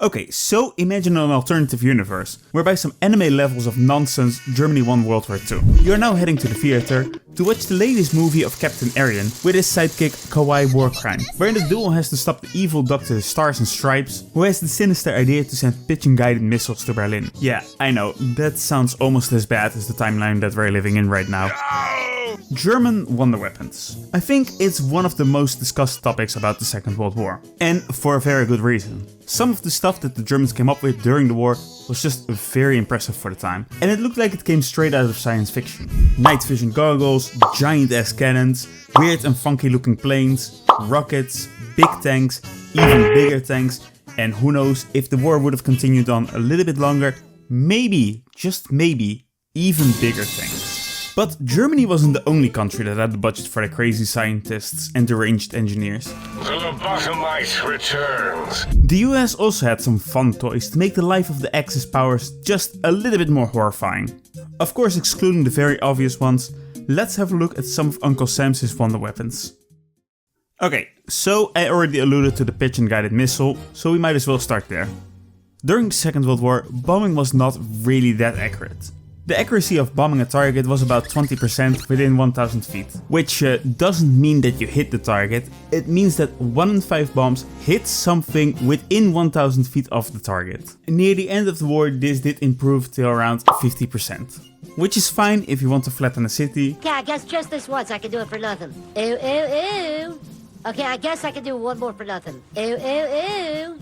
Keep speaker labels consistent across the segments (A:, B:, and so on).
A: Okay, so imagine an alternative universe, where by some anime levels of nonsense, Germany won World War II. You are now heading to the theater to watch the latest movie of Captain Aryan with his sidekick Kawaii Warcrime, wherein the duo has to stop the evil Dr. Stars and Stripes, who has the sinister idea to send pigeon-guided missiles to Berlin. Yeah, I know, that sounds almost as bad as the timeline that we're living in right now. German wonder weapons. I think it's one of the most discussed topics about the Second World War. And for a very good reason. Some of the stuff that the Germans came up with during the war was just very impressive for the time. And it looked like it came straight out of science fiction. Night vision goggles, giant-ass cannons, weird and funky looking planes, rockets, big tanks, even bigger tanks, and who knows, if the war would have continued on a little bit longer, maybe, just maybe, even bigger tanks. But Germany wasn't the only country that had the budget for the crazy scientists and deranged engineers.
B: The lobotomite returns.
A: The US also had some fun toys to make the life of the Axis powers just a little bit more horrifying. Of course, excluding the very obvious ones, let's have a look at some of Uncle Sam's wonder weapons. Okay, so I already alluded to the pigeon-guided missile, so we might as well start there. During the Second World War, bombing was not really that accurate. The accuracy of bombing a target was about 20% within 1000 feet, which doesn't mean that you hit the target, it means that 1 in 5 bombs hit something within 1000 feet of the target. Near the end of the war this did improve to around 50%, which is fine if you want to flatten a city.
C: Okay, I guess just this once I can do it for nothing. Ooh, ooh, ooh. Okay, I guess I can do one more for nothing. Ooh, ooh, ooh.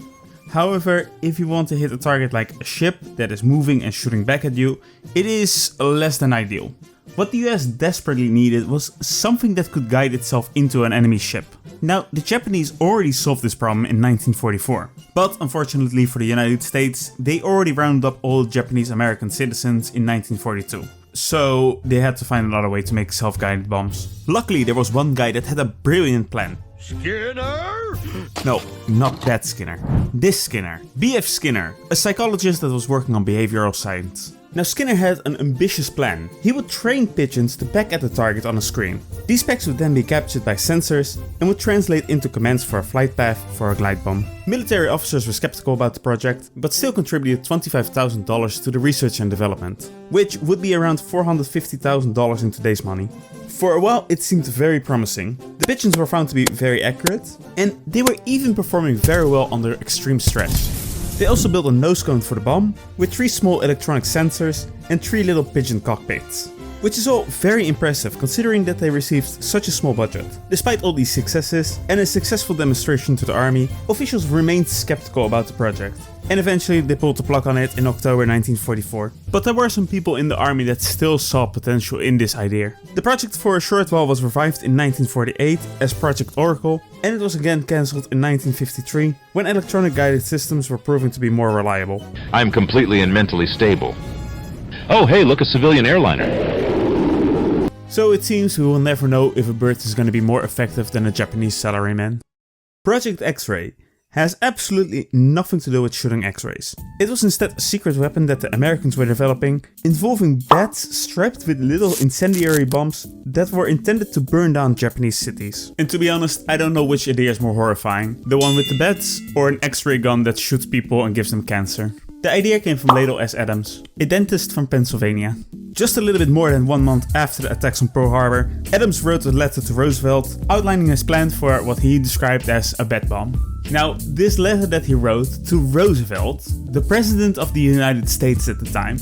A: However, if you want to hit a target like a ship that is moving and shooting back at you, it is less than ideal. What the US desperately needed was something that could guide itself into an enemy ship. Now, the Japanese already solved this problem in 1944, but unfortunately for the United States, they already rounded up all Japanese American citizens in 1942. So they had to find another way to make self-guided bombs. Luckily, there was one guy that had a brilliant plan.
B: Skinner?
A: No, not that Skinner. This Skinner. B.F. Skinner, a psychologist that was working on behavioral science. Now Skinner had an ambitious plan. He would train pigeons to peck at the target on a screen. These pecks would then be captured by sensors and would translate into commands for a flight path for a glide bomb. Military officers were skeptical about the project, but still contributed $25,000 to the research and development, which would be around $450,000 in today's money. For a while it seemed very promising. The pigeons were found to be very accurate, and they were even performing very well under extreme stress. They also built a nose cone for the bomb, with 3 small electronic sensors and 3 little pigeon cockpits. Which is all very impressive considering that they received such a small budget. Despite all these successes and a successful demonstration to the army, officials remained skeptical about the project. And eventually they pulled the plug on it in October 1944. But there were some people in the army that still saw potential in this idea. The project for a short while was revived in 1948 as Project Orcon, and it was again cancelled in 1953 when electronic guided systems were proving to be more reliable.
D: I'm completely and mentally stable. Oh hey, look, a civilian airliner.
A: So it seems we will never know if a bird is going to be more effective than a Japanese salaryman. Project X-Ray has absolutely nothing to do with shooting X-rays. It was instead a secret weapon that the Americans were developing, involving bats strapped with little incendiary bombs that were intended to burn down Japanese cities. And to be honest, I don't know which idea is more horrifying, the one with the bats or an X-ray gun that shoots people and gives them cancer. The idea came from Lytle S. Adams, a dentist from Pennsylvania. Just a little bit more than 1 month after the attacks on Pearl Harbor, Adams wrote a letter to Roosevelt outlining his plan for what he described as a bat bomb. Now, this letter that he wrote to Roosevelt, the President of the United States at the time,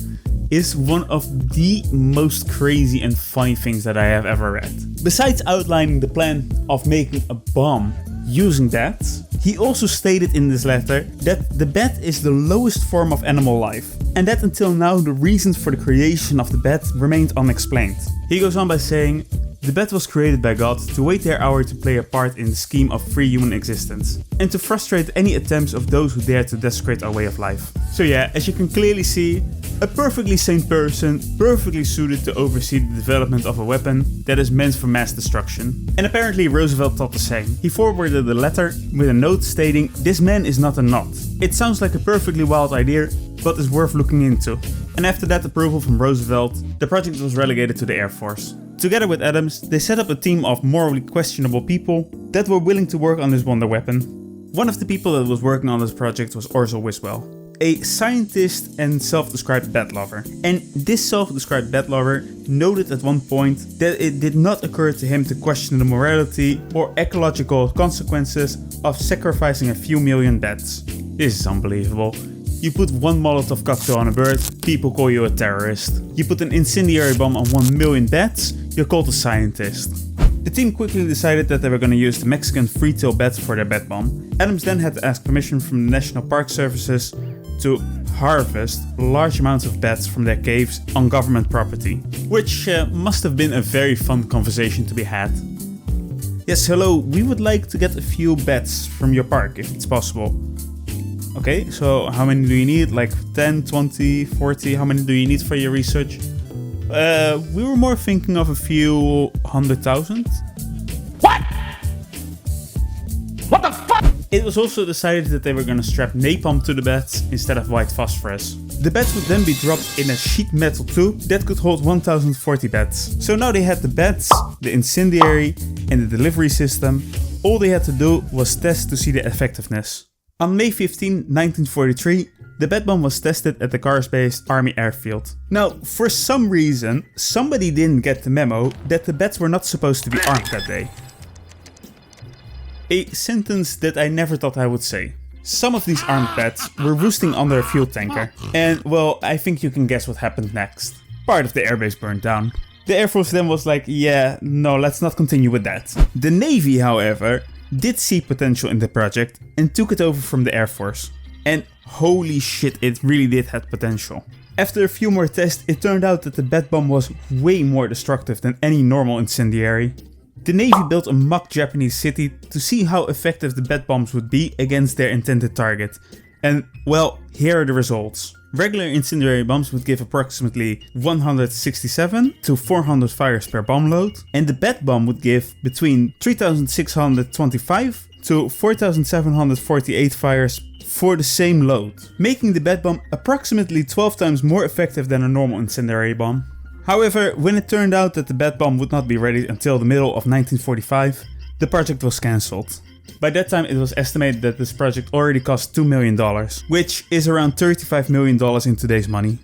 A: is one of the most crazy and funny things that I have ever read. Besides outlining the plan of making a bomb using bats, he also stated in this letter that the bat is the lowest form of animal life, and that until now the reasons for the creation of the bat remained unexplained. He goes on by saying, "The bat was created by God to wait their hour to play a part in the scheme of free human existence, and to frustrate any attempts of those who dare to desecrate our way of life." So yeah, as you can clearly see, a perfectly sane person, perfectly suited to oversee the development of a weapon that is meant for mass destruction. And apparently Roosevelt thought the same. He forwarded the letter with a note stating, "This man is not a nut. It sounds like a perfectly wild idea, but is worth looking into." And after that approval from Roosevelt, the project was relegated to the Air Force. Together with Adams, they set up a team of morally questionable people that were willing to work on this wonder weapon. One of the people that was working on this project was Orson Wiswell, a scientist and self-described bat lover. And this self-described bat lover noted at one point that it did not occur to him to question the morality or ecological consequences of sacrificing a few million bats. This is unbelievable. You put one Molotov cocktail on a bird, people call you a terrorist. You put an incendiary bomb on 1 million bats, you're called a scientist. The team quickly decided that they were going to use the Mexican free-tail bats for their bat bomb. Adams then had to ask permission from the National Park Services to harvest large amounts of bats from their caves on government property, which must have been a very fun conversation to be had. Yes, hello, we would like to get a few bats from your park if it's possible. Okay, so how many do you need? Like 10, 20, 40? How many do you need for your research? We were more thinking of a few 100,000.
B: What? What the fuck?
A: It was also decided that they were going to strap napalm to the bats instead of white phosphorus. The bats would then be dropped in a sheet metal tube that could hold 1040 bats. So now they had the bats, the incendiary and the delivery system. All they had to do was test to see the effectiveness. On May 15, 1943, the bat bomb was tested at the Kars-based Army airfield. Now, for some reason, somebody didn't get the memo that the bats were not supposed to be armed that day. A sentence that I never thought I would say. Some of these armed bats were roosting under a fuel tanker, and well, I think you can guess what happened next. Part of the airbase burned down. The Air Force then was like, yeah, no, let's not continue with that. The Navy, however, did see potential in the project and took it over from the Air Force. And holy shit, it really did have potential. After a few more tests, it turned out that the bat bomb was way more destructive than any normal incendiary. The Navy built a mock Japanese city to see how effective the bat bombs would be against their intended target. And well, here are the results. Regular incendiary bombs would give approximately 167 to 400 fires per bomb load, and the bat bomb would give between 3625 to 4748 fires for the same load, making the bat bomb approximately 12 times more effective than a normal incendiary bomb. However, when it turned out that the bat bomb would not be ready until the middle of 1945, the project was cancelled. By that time it was estimated that this project already cost $2 million, which is around $35 million in today's money.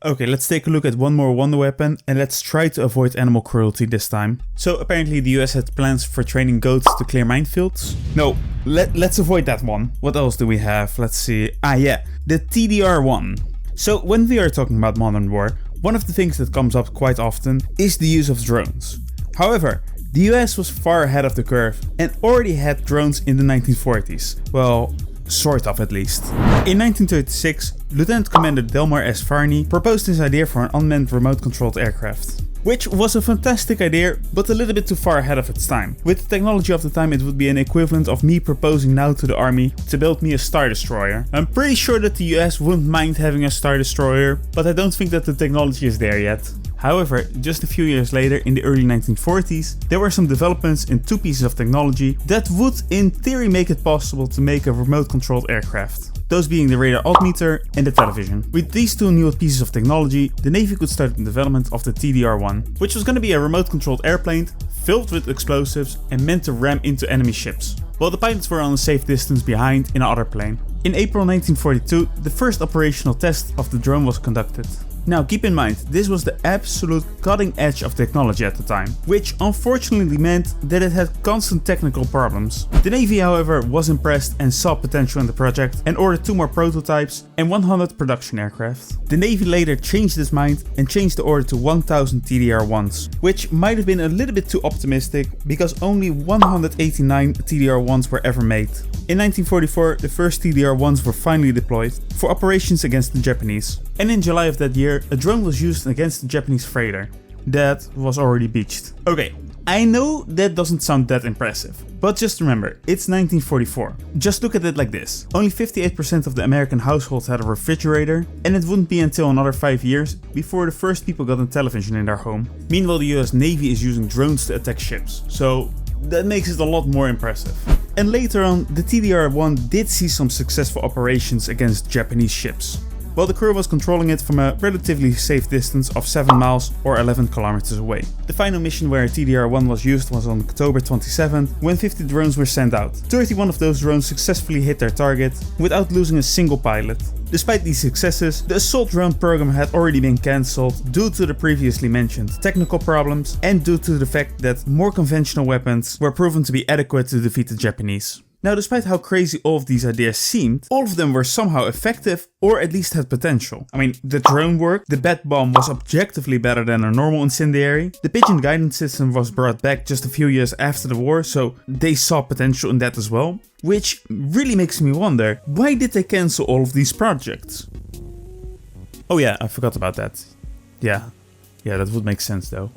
A: Okay, let's take a look at one more wonder weapon and let's try to avoid animal cruelty this time. So apparently the US had plans for training goats to clear minefields. No, let's avoid that one. What else do we have? Let's see. The TDR-1. So when we are talking about modern war, one of the things that comes up quite often is the use of drones. However, the US was far ahead of the curve and already had drones in the 1940s. Well, sort of at least. In 1936, Lieutenant Commander Delmar S. Varney proposed his idea for an unmanned remote-controlled aircraft, which was a fantastic idea, but a little bit too far ahead of its time. With the technology of the time, it would be an equivalent of me proposing now to the army to build me a Star Destroyer. I'm pretty sure that the US wouldn't mind having a Star Destroyer, but I don't think that the technology is there yet. However, just a few years later, in the early 1940s, there were some developments in two pieces of technology that would in theory make it possible to make a remote-controlled aircraft. Those being the radar altimeter and the television. With these two new pieces of technology, the Navy could start the development of the TDR-1, which was going to be a remote-controlled airplane filled with explosives and meant to ram into enemy ships, while the pilots were on a safe distance behind in another plane. In April 1942, the first operational test of the drone was conducted. Now keep in mind, this was the absolute cutting edge of technology at the time, which unfortunately meant that it had constant technical problems. The Navy, however, was impressed and saw potential in the project and ordered 2 more prototypes and 100 production aircraft. The Navy later changed its mind and changed the order to 1000 TDR-1s, which might have been a little bit too optimistic because only 189 TDR-1s were ever made. In 1944, the first TDR-1s were finally deployed for operations against the Japanese. And in July of that year, a drone was used against the Japanese freighter that was already beached. Okay, I know that doesn't sound that impressive, but just remember, it's 1944. Just look at it like this. Only 58% of the American households had a refrigerator, and it wouldn't be until another 5 years before the first people got a television in their home. Meanwhile, the US Navy is using drones to attack ships, so that makes it a lot more impressive. And later on, the TDR-1 did see some successful operations against Japanese ships. while the crew was controlling it from a relatively safe distance of 7 miles or 11 kilometers away. The final mission where TDR-1 was used was on October 27th, when 50 drones were sent out. 31 of those drones successfully hit their target without losing a single pilot. Despite these successes, the assault drone program had already been cancelled due to the previously mentioned technical problems and due to the fact that more conventional weapons were proven to be adequate to defeat the Japanese. Now, despite how crazy all of these ideas seemed, all of them were somehow effective or at least had potential. I mean, the drone worked, the bat bomb was objectively better than a normal incendiary, the pigeon guidance system was brought back just a few years after the war, so they saw potential in that as well. Which really makes me wonder, why did they cancel all of these projects? Oh yeah, I forgot about that. Yeah, that would make sense though.